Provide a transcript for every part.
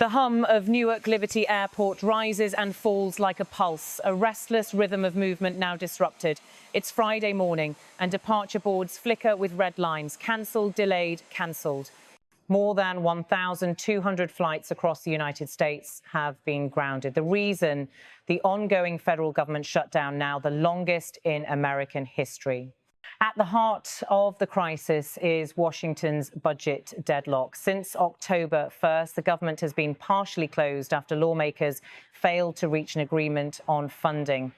The hum of Newark Liberty Airport rises and falls like a pulse, a restless rhythm of movement now disrupted. It's Friday morning and departure boards flicker with red lines: cancelled, delayed, cancelled. More than 1,200 flights across the United States have been grounded. The reason: the ongoing federal government shutdown, now the longest in American history. At the heart of the crisis is Washington's budget deadlock. Since October 1st, the government has been partially closed after lawmakers failed to reach an agreement on funding.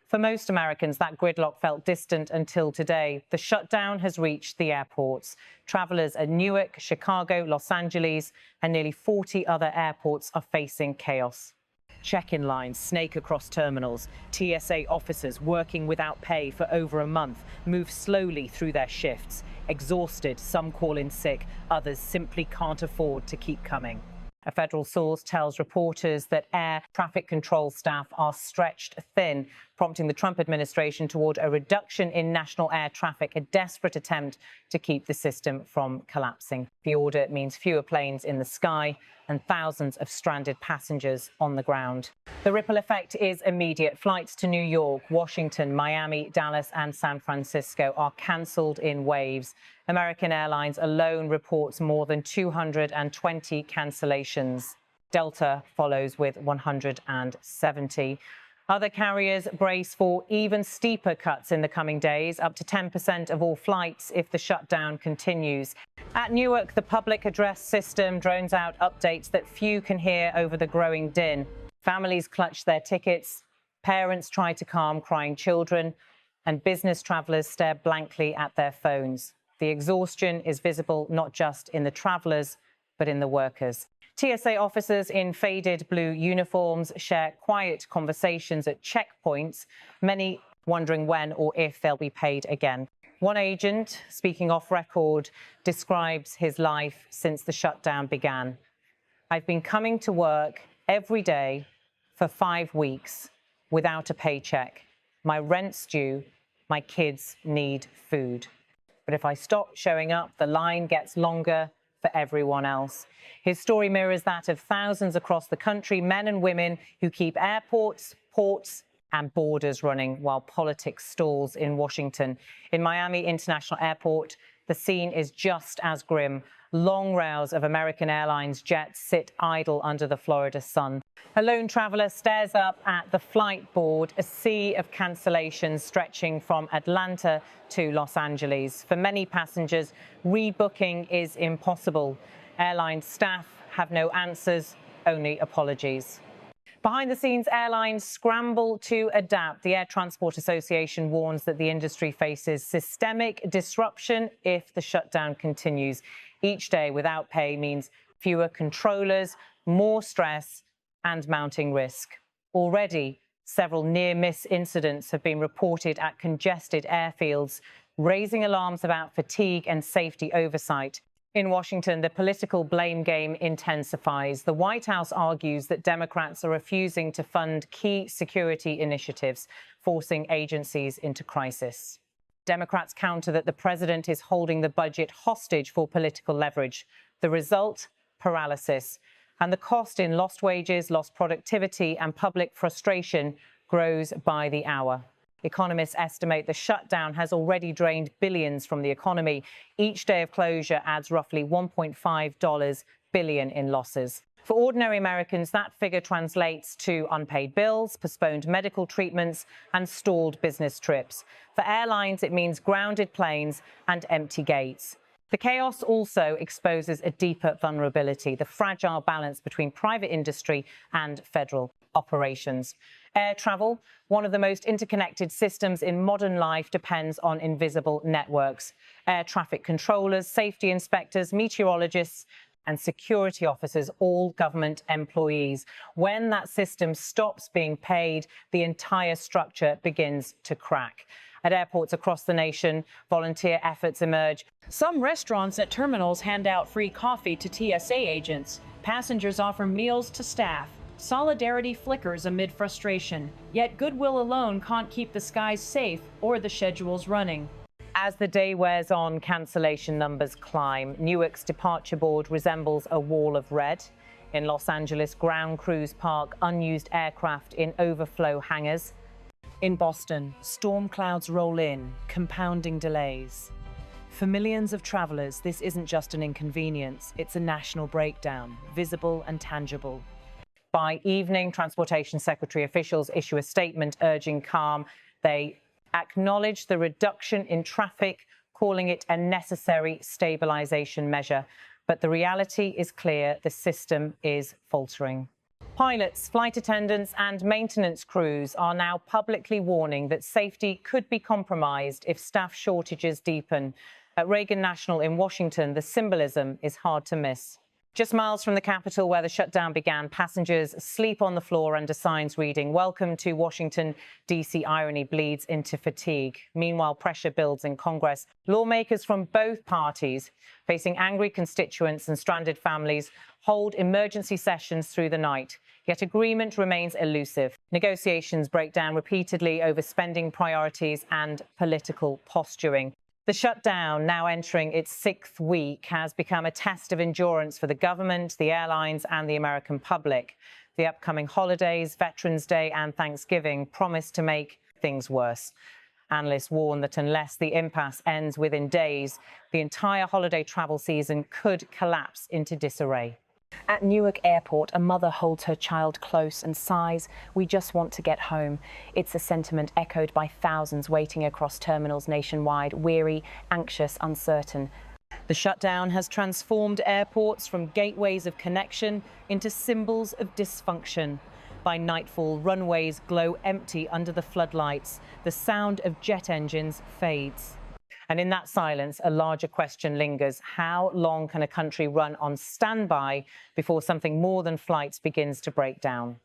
For most Americans, that gridlock felt distant until today. The shutdown has reached the airports. Travelers at Newark, Chicago, Los Angeles, and nearly 40 other airports are facing chaos. Check-in lines snake across terminals. TSA officers working without pay for over a month move slowly through their shifts. Exhausted, some call in sick, others simply can't afford to keep coming. A federal source tells reporters that air traffic control staff are stretched thin, prompting the Trump administration toward a reduction in national air traffic, a desperate attempt to keep the system from collapsing. The order means fewer planes in the sky and thousands of stranded passengers on the ground. The ripple effect is immediate. Flights to New York, Washington, Miami, Dallas and San Francisco are cancelled in waves. American Airlines alone reports more than 220 cancellations. Delta follows with 170. Other carriers brace for even steeper cuts in the coming days, up to 10% of all flights if the shutdown continues. At Newark, the public address system drones out updates that few can hear over the growing din. Families clutch their tickets, parents try to calm crying children, and business travelers stare blankly at their phones. The exhaustion is visible not just in the travelers, but in the workers. TSA officers in faded blue uniforms share quiet conversations at checkpoints, many wondering when or if they'll be paid again. One agent, speaking off record, describes his life since the shutdown began. "I've been coming to work every day for 5 weeks without a paycheck. My rent's due. My kids need food. But if I stop showing up, the line gets longer for everyone else." His story mirrors that of thousands across the country, men and women who keep airports, ports and borders running while politics stalls in Washington. In Miami International Airport, the scene is just as grim. Long rows of American Airlines jets sit idle under the Florida sun. A lone traveler stares up at the flight board, a sea of cancellations stretching from Atlanta to Los Angeles. For many passengers, rebooking is impossible. Airline staff have no answers, only apologies. Behind the scenes, airlines scramble to adapt. The Air Transport Association warns that the industry faces systemic disruption if the shutdown continues. Each day without pay means fewer controllers, more stress and mounting risk. Already, several near-miss incidents have been reported at congested airfields, raising alarms about fatigue and safety oversight. In Washington, the political blame game intensifies. The White House argues that Democrats are refusing to fund key security initiatives, forcing agencies into crisis. Democrats counter that the president is holding the budget hostage for political leverage. The result: paralysis. And the cost in lost wages, lost productivity and public frustration grows by the hour. Economists estimate the shutdown has already drained billions from the economy. Each day of closure adds roughly $1.5 billion in losses. For ordinary Americans, that figure translates to unpaid bills, postponed medical treatments, and stalled business trips. For airlines, it means grounded planes and empty gates. The chaos also exposes a deeper vulnerability: the fragile balance between private industry and federal operations. Air travel, one of the most interconnected systems in modern life, depends on invisible networks. Air traffic controllers, safety inspectors, meteorologists, and security officers, all government employees. When that system stops being paid, the entire structure begins to crack. At airports across the nation, volunteer efforts emerge. Some restaurants at terminals hand out free coffee to TSA agents. Passengers offer meals to staff. Solidarity flickers amid frustration. Yet goodwill alone can't keep the skies safe or the schedules running. As the day wears on, cancellation numbers climb. Newark's departure board resembles a wall of red. In Los Angeles, ground crews park unused aircraft in overflow hangars. In Boston, storm clouds roll in, compounding delays. For millions of travelers, this isn't just an inconvenience, it's a national breakdown, visible and tangible. By evening, Transportation Secretary officials issue a statement urging calm. They acknowledge the reduction in traffic, calling it a necessary stabilization measure. But the reality is clear, the system is faltering. Pilots, flight attendants and maintenance crews are now publicly warning that safety could be compromised if staff shortages deepen. At Reagan National in Washington, the symbolism is hard to miss. Just miles from the Capitol where the shutdown began, passengers sleep on the floor under signs reading, "Welcome to Washington, D.C. Irony bleeds into fatigue." Meanwhile, pressure builds in Congress. Lawmakers from both parties, facing angry constituents and stranded families, hold emergency sessions through the night. Yet agreement remains elusive. Negotiations break down repeatedly over spending priorities and political posturing. The shutdown, now entering its 6th week, has become a test of endurance for the government, the airlines and the American public. The upcoming holidays, Veterans Day and Thanksgiving, promise to make things worse. Analysts warn that unless the impasse ends within days, the entire holiday travel season could collapse into disarray. At Newark Airport, a mother holds her child close and sighs, "We just want to get home." It's a sentiment echoed by thousands waiting across terminals nationwide, weary, anxious, uncertain. The shutdown has transformed airports from gateways of connection into symbols of dysfunction. By nightfall, runways glow empty under the floodlights. The sound of jet engines fades. And in that silence, a larger question lingers. How long can a country run on standby before something more than flights begins to break down?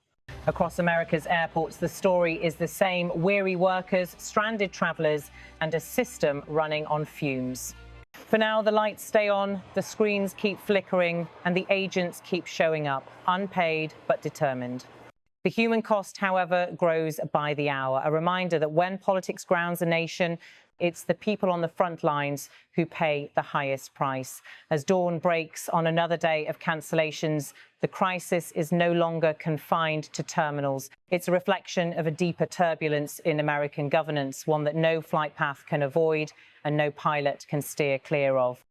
Across America's airports, the story is the same: weary workers, stranded travelers, and a system running on fumes. For now, the lights stay on, the screens keep flickering, and the agents keep showing up, unpaid but determined. The human cost, however, grows by the hour, a reminder that when politics grounds a nation, it's the people on the front lines who pay the highest price. As dawn breaks on another day of cancellations, the crisis is no longer confined to terminals. It's a reflection of a deeper turbulence in American governance, one that no flight path can avoid and no pilot can steer clear of.